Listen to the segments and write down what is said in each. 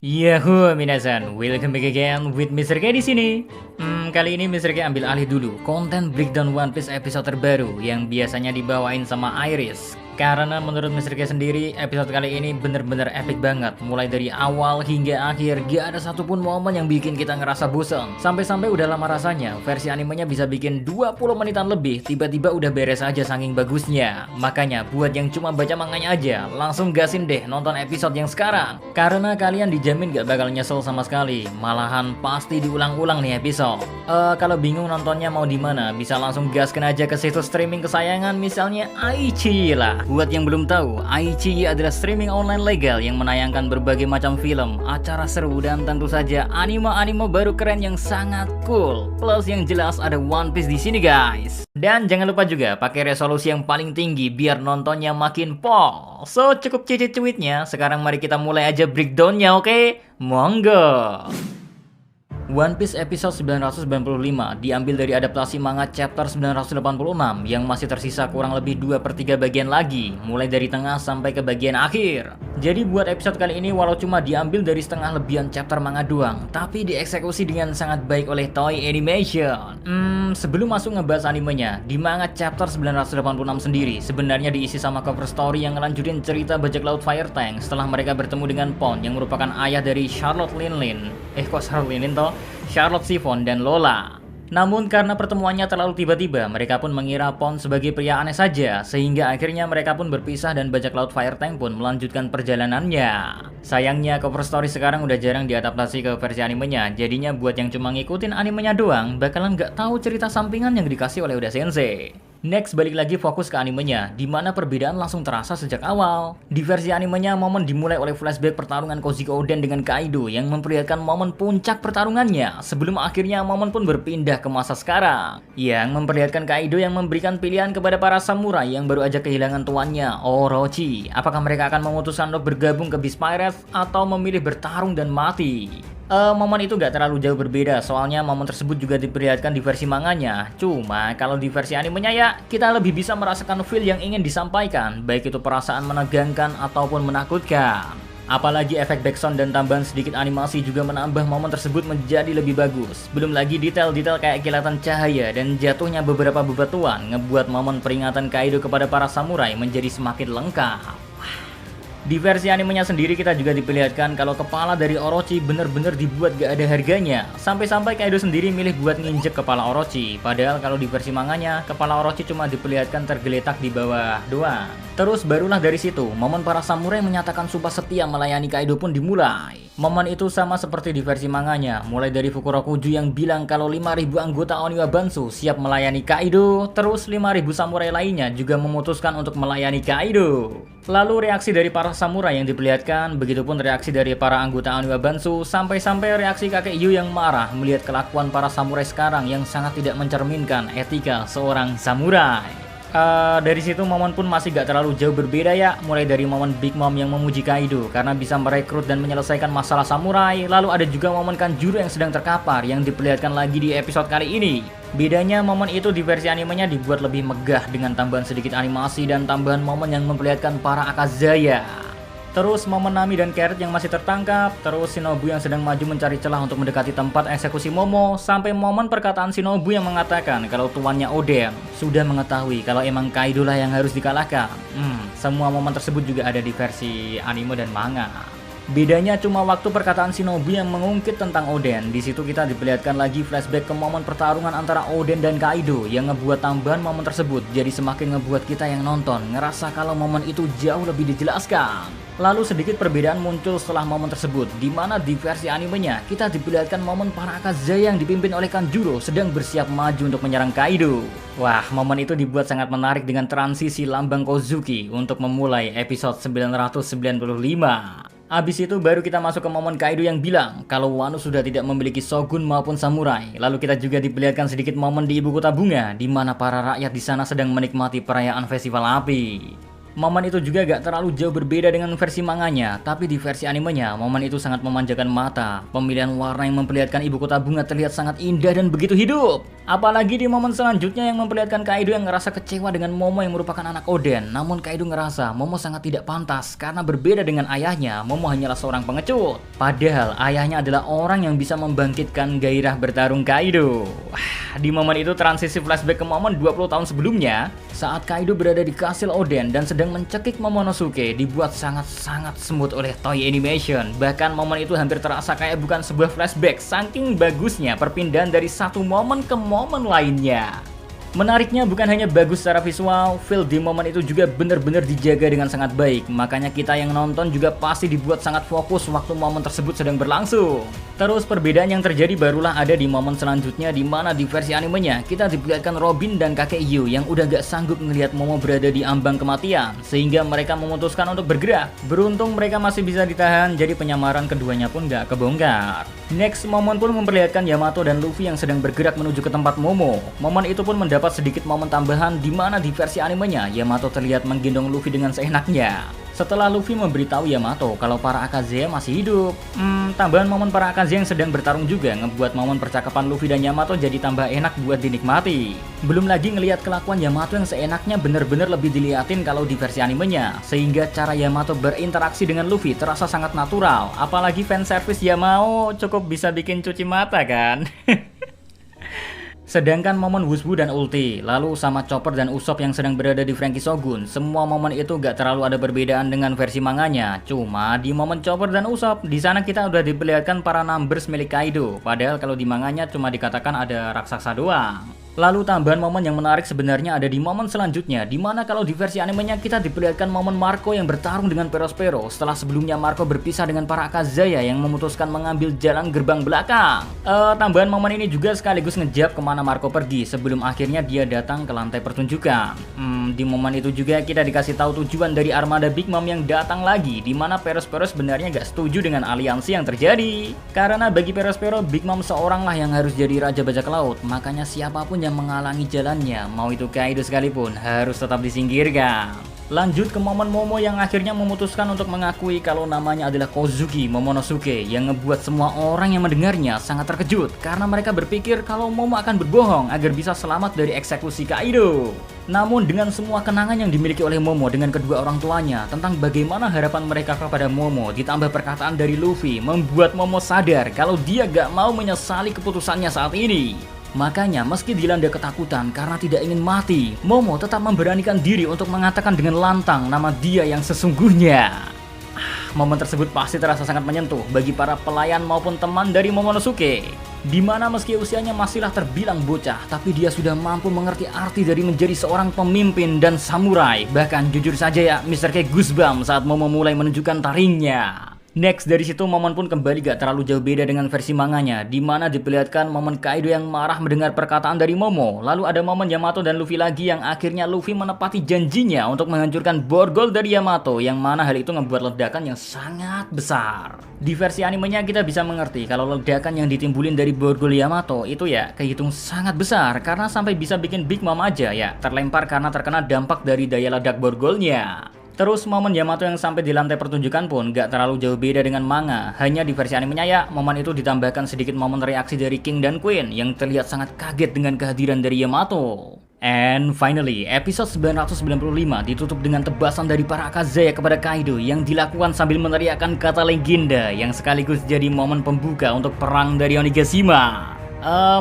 Yahoo minasan, welcome back again with Mr. K di sini. Kali ini Mr. K ambil alih dulu konten breakdown One Piece episode terbaru yang biasanya dibawain sama Iris. Karena menurut Mr. K sendiri, episode kali ini bener-bener epic banget. Mulai dari awal hingga akhir, gak ada satupun momen yang bikin kita ngerasa bosan. Sampai-sampai udah lama rasanya, versi animenya bisa bikin 20 menitan lebih, tiba-tiba udah beres aja saking bagusnya. Makanya, buat yang cuma baca manganya aja, langsung gasin deh nonton episode yang sekarang. Karena kalian dijamin gak bakal nyesel sama sekali. Malahan pasti diulang-ulang nih episode. Kalau bingung nontonnya mau di mana, bisa langsung gaskan aja ke situs streaming kesayangan, misalnya Aichi lah. Buat yang belum tahu, Aichi adalah streaming online legal yang menayangkan berbagai macam film, acara seru, dan tentu saja anime-anime baru keren yang sangat cool. Plus yang jelas ada One Piece di sini guys. Dan jangan lupa juga pakai resolusi yang paling tinggi biar nontonnya makin pol. So cukup cicit cuitnya, sekarang mari kita mulai aja breakdownnya, oke? Monggo. One Piece episode 995 diambil dari adaptasi manga chapter 986 yang masih tersisa kurang lebih 2/3 bagian lagi, mulai dari tengah sampai ke bagian akhir. Jadi buat episode kali ini walau cuma diambil dari setengah lebihan chapter manga doang, tapi dieksekusi dengan sangat baik oleh Toei Animation. Sebelum masuk ngebahas animenya, di manga chapter 986 sendiri sebenarnya diisi sama cover story yang ngelanjutin cerita bajak laut Fire Tank setelah mereka bertemu dengan Pon yang merupakan ayah dari Charlotte Linlin. Kok Charlotte Linlin toh? Charlotte Siphon dan Lola. Namun karena pertemuannya terlalu tiba-tiba, mereka pun mengira Pon sebagai pria aneh saja, sehingga akhirnya mereka pun berpisah dan bajak laut Fire Tank pun melanjutkan perjalanannya. Sayangnya cover story sekarang udah jarang diadaptasi ke versi animenya, jadinya buat yang cuma ngikutin animenya doang, bakalan nggak tahu cerita sampingan yang dikasih oleh Oda Sensei. Next, balik lagi fokus ke animenya, di mana perbedaan langsung terasa sejak awal. Di versi animenya, momen dimulai oleh flashback pertarungan Kozuki Oden dengan Kaido yang memperlihatkan momen puncak pertarungannya, sebelum akhirnya momen pun berpindah ke masa sekarang, yang memperlihatkan Kaido yang memberikan pilihan kepada para samurai yang baru aja kehilangan tuannya, Orochi. Apakah mereka akan memutuskan untuk bergabung ke Beast Pirates atau memilih bertarung dan mati? Momen itu gak terlalu jauh berbeda, soalnya momen tersebut juga diperlihatkan di versi manganya. Cuma kalau di versi animenya ya, kita lebih bisa merasakan feel yang ingin disampaikan, baik itu perasaan menegangkan ataupun menakutkan. Apalagi efek backsound dan tambahan sedikit animasi juga menambah momen tersebut menjadi lebih bagus. Belum lagi detail-detail kayak kilatan cahaya dan jatuhnya beberapa bebatuan ngebuat momen peringatan Kaido kepada para samurai menjadi semakin lengkap. Di versi animenya sendiri kita juga diperlihatkan kalau kepala dari Orochi bener-bener dibuat gak ada harganya. Sampai-sampai Kaido sendiri milih buat nginjek kepala Orochi. Padahal kalau di versi manganya, kepala Orochi cuma diperlihatkan tergeletak di bawah doang. Terus barulah dari situ, momen para samurai menyatakan sumpah setia melayani Kaido pun dimulai. Momen itu sama seperti di versi manganya, mulai dari Fukurokuju yang bilang kalau 5.000 anggota Oniwa Bansu siap melayani Kaido, terus 5.000 samurai lainnya juga memutuskan untuk melayani Kaido. Lalu reaksi dari para samurai yang diperlihatkan, begitupun reaksi dari para anggota Oniwa Bansu, sampai-sampai reaksi kakek Yu yang marah melihat kelakuan para samurai sekarang yang sangat tidak mencerminkan etika seorang samurai. Dari situ momen pun masih gak terlalu jauh berbeda ya, mulai dari momen Big Mom yang memuji Kaido karena bisa merekrut dan menyelesaikan masalah samurai. Lalu ada juga momen Kanjuro yang sedang terkapar yang diperlihatkan lagi di episode kali ini. Bedanya momen itu di versi animenya dibuat lebih megah dengan tambahan sedikit animasi dan tambahan momen yang memperlihatkan para Akazaya. Terus momen Nami dan Carrot yang masih tertangkap, terus Shinobu yang sedang maju mencari celah untuk mendekati tempat eksekusi Momo, sampai momen perkataan Shinobu yang mengatakan kalau tuannya Oden sudah mengetahui kalau emang Kaido lah yang harus dikalahkan. Semua momen tersebut juga ada di versi anime dan manga. Bedanya cuma waktu perkataan Shinobu yang mengungkit tentang Oden. Di situ kita diperlihatkan lagi flashback ke momen pertarungan antara Oden dan Kaido yang ngebuat tambahan momen tersebut jadi semakin ngebuat kita yang nonton ngerasa kalau momen itu jauh lebih dijelaskan. Lalu sedikit perbedaan muncul setelah momen tersebut, di mana di versi animenya kita diperlihatkan momen para Akazaya yang dipimpin oleh Kanjuro sedang bersiap maju untuk menyerang Kaido. Wah, momen itu dibuat sangat menarik dengan transisi lambang Kozuki untuk memulai episode 995. Abis itu baru kita masuk ke momen Kaido yang bilang kalau Wano sudah tidak memiliki shogun maupun samurai. Lalu kita juga diperlihatkan sedikit momen di ibu kota bunga, di mana para rakyat di sana sedang menikmati perayaan festival api. Momen itu juga gak terlalu jauh berbeda dengan versi manganya, tapi di versi animenya, momen itu sangat memanjakan mata. Pemilihan warna yang memperlihatkan ibu kota bunga terlihat sangat indah dan begitu hidup. Apalagi di momen selanjutnya yang memperlihatkan Kaido yang ngerasa kecewa dengan Momo yang merupakan anak Oden. Namun Kaido ngerasa Momo sangat tidak pantas karena berbeda dengan ayahnya, Momo hanyalah seorang pengecut. Padahal ayahnya adalah orang yang bisa membangkitkan gairah bertarung Kaido. Di momen itu transisi flashback ke momen 20 tahun sebelumnya, saat Kaido berada di kastil Oden dan sedang mencekik Momonosuke, dibuat sangat-sangat smooth oleh Toei Animation. Bahkan momen itu hampir terasa kayak bukan sebuah flashback, saking bagusnya perpindahan dari satu momen ke momen lainnya. Menariknya bukan hanya bagus secara visual, feel di momen itu juga benar-benar dijaga dengan sangat baik. Makanya kita yang nonton juga pasti dibuat sangat fokus waktu momen tersebut sedang berlangsung. Terus perbedaan yang terjadi barulah ada di momen selanjutnya, di mana di versi animenya kita diperlihatkan Robin dan kakek Yu yang udah gak sanggup ngelihat Momo berada di ambang kematian, sehingga mereka memutuskan untuk bergerak. Beruntung mereka masih bisa ditahan, jadi penyamaran keduanya pun gak kebongkar. Next, momen pun memperlihatkan Yamato dan Luffy yang sedang bergerak menuju ke tempat Momo. Momen itu pun mendapat sedikit momen tambahan, di mana di versi animenya Yamato terlihat menggendong Luffy dengan seenaknya. Setelah Luffy memberitahu Yamato kalau para Akaze masih hidup. Tambahan momen para Akaze yang sedang bertarung juga ngebuat momen percakapan Luffy dan Yamato jadi tambah enak buat dinikmati. Belum lagi ngelihat kelakuan Yamato yang seenaknya bener-bener lebih diliatin kalau di versi animenya, sehingga cara Yamato berinteraksi dengan Luffy terasa sangat natural. Apalagi fanservice Yamao cukup bisa bikin cuci mata kan. Sedangkan momen Wushu dan ulti, lalu sama Chopper dan Usopp yang sedang berada di Franky Shogun, semua momen itu gak terlalu ada perbedaan dengan versi manganya. Cuma di momen Chopper dan Usopp, di sana kita udah diperlihatkan para numbers milik Kaido. Padahal kalau di manganya cuma dikatakan ada raksasa doang. Lalu tambahan momen yang menarik sebenarnya ada di momen selanjutnya, dimana kalau di versi animenya kita diperlihatkan momen Marco yang bertarung dengan Perospero setelah sebelumnya Marco berpisah dengan para Akazaya yang memutuskan mengambil jalan gerbang belakang. Tambahan momen ini juga sekaligus ngejab kemana Marco pergi sebelum akhirnya dia datang ke lantai pertunjukan. Di momen itu juga kita dikasih tahu tujuan dari armada Big Mom yang datang lagi, dimana Perospero sebenarnya gak setuju dengan aliansi yang terjadi. Karena bagi Perospero, Big Mom seorang lah yang harus jadi raja bajak laut, makanya siapapun yang menghalangi jalannya, mau itu Kaido sekalipun, harus tetap disingkirkan. Lanjut ke momen Momo yang akhirnya memutuskan untuk mengakui kalau namanya adalah Kozuki Momonosuke, yang ngebuat semua orang yang mendengarnya sangat terkejut karena mereka berpikir kalau Momo akan berbohong agar bisa selamat dari eksekusi Kaido. Namun dengan semua kenangan yang dimiliki oleh Momo dengan kedua orang tuanya tentang bagaimana harapan mereka kepada Momo, ditambah perkataan dari Luffy, membuat Momo sadar kalau dia gak mau menyesali keputusannya saat ini. Makanya meski dilanda ketakutan karena tidak ingin mati, Momo tetap memberanikan diri untuk mengatakan dengan lantang nama dia yang sesungguhnya. Momen tersebut pasti terasa sangat menyentuh bagi para pelayan maupun teman dari Momonosuke, dimana meski usianya masihlah terbilang bocah, tapi dia sudah mampu mengerti arti dari menjadi seorang pemimpin dan samurai. Bahkan jujur saja ya, Mr. K goosebumps saat Momo mulai menunjukkan taringnya. Next, dari situ momen pun kembali gak terlalu jauh beda dengan versi manganya, dimana diperlihatkan momen Kaido yang marah mendengar perkataan dari Momo. Lalu ada momen Yamato dan Luffy lagi yang akhirnya Luffy menepati janjinya untuk menghancurkan borgol dari Yamato, yang mana hal itu membuat ledakan yang sangat besar. Di versi animenya kita bisa mengerti kalau ledakan yang ditimbulin dari borgol Yamato itu ya kehitung sangat besar, karena sampai bisa bikin Big Mom aja ya terlempar karena terkena dampak dari daya ledak borgolnya. Terus momen Yamato yang sampai di lantai pertunjukan pun gak terlalu jauh beda dengan manga. Hanya di versi animenya ya, momen itu ditambahkan sedikit momen reaksi dari King dan Queen yang terlihat sangat kaget dengan kehadiran dari Yamato. And finally, episode 995 ditutup dengan tebasan dari para Akazaya kepada Kaido yang dilakukan sambil meneriakkan kata legenda yang sekaligus jadi momen pembuka untuk perang dari Onigashima.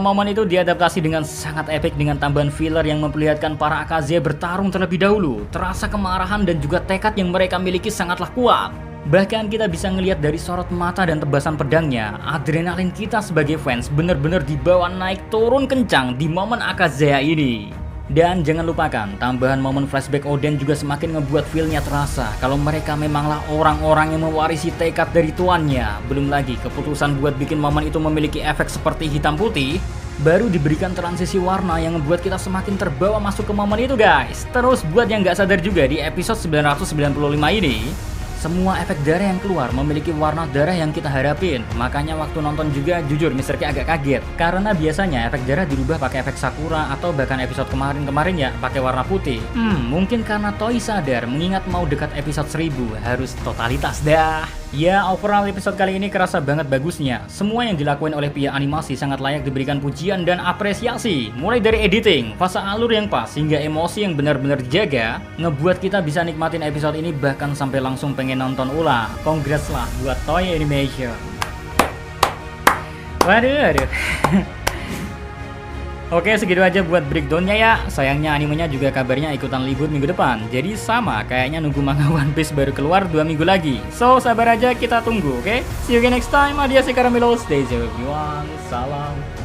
Momen itu diadaptasi dengan sangat epik dengan tambahan filler yang memperlihatkan para Akaze bertarung terlebih dahulu. Terasa kemarahan dan juga tekad yang mereka miliki sangatlah kuat. Bahkan kita bisa ngelihat dari sorot mata dan tebasan pedangnya, adrenalin kita sebagai fans bener-bener dibawa naik turun kencang di momen Akazea ini. Dan jangan lupakan, tambahan momen flashback Oden juga semakin ngebuat feel-nya terasa kalau mereka memanglah orang-orang yang mewarisi tekad dari tuannya. Belum lagi keputusan buat bikin momen itu memiliki efek seperti hitam putih, baru diberikan transisi warna yang ngebuat kita semakin terbawa masuk ke momen itu guys. Terus buat yang gak sadar juga, di episode 995 ini Semua efek darah yang keluar memiliki warna darah yang kita harapin. Makanya waktu nonton juga jujur Mr. K agak kaget. Karena biasanya efek darah dirubah pakai efek Sakura atau bahkan episode kemarin-kemarin ya pakai warna putih. Mungkin karena Toei sadar mengingat mau dekat episode 1000 harus totalitas dah. Ya, overall episode kali ini kerasa banget bagusnya. Semua yang dilakuin oleh pihak animasi sangat layak diberikan pujian dan apresiasi. Mulai dari editing, fase alur yang pas, hingga emosi yang benar-benar dijaga, ngebuat kita bisa nikmatin episode ini bahkan sampai langsung pengen nonton ulang. Congrats lah buat Toei Animation. Waduh. Oke, segitu aja buat breakdownnya ya. Sayangnya animenya juga kabarnya ikutan libur minggu depan. Jadi sama, kayaknya nunggu manga One Piece baru keluar 2 minggu lagi. So, sabar aja kita tunggu, oke? See you again next time. Adios, Karamelo. Stay safe everyone. Salam.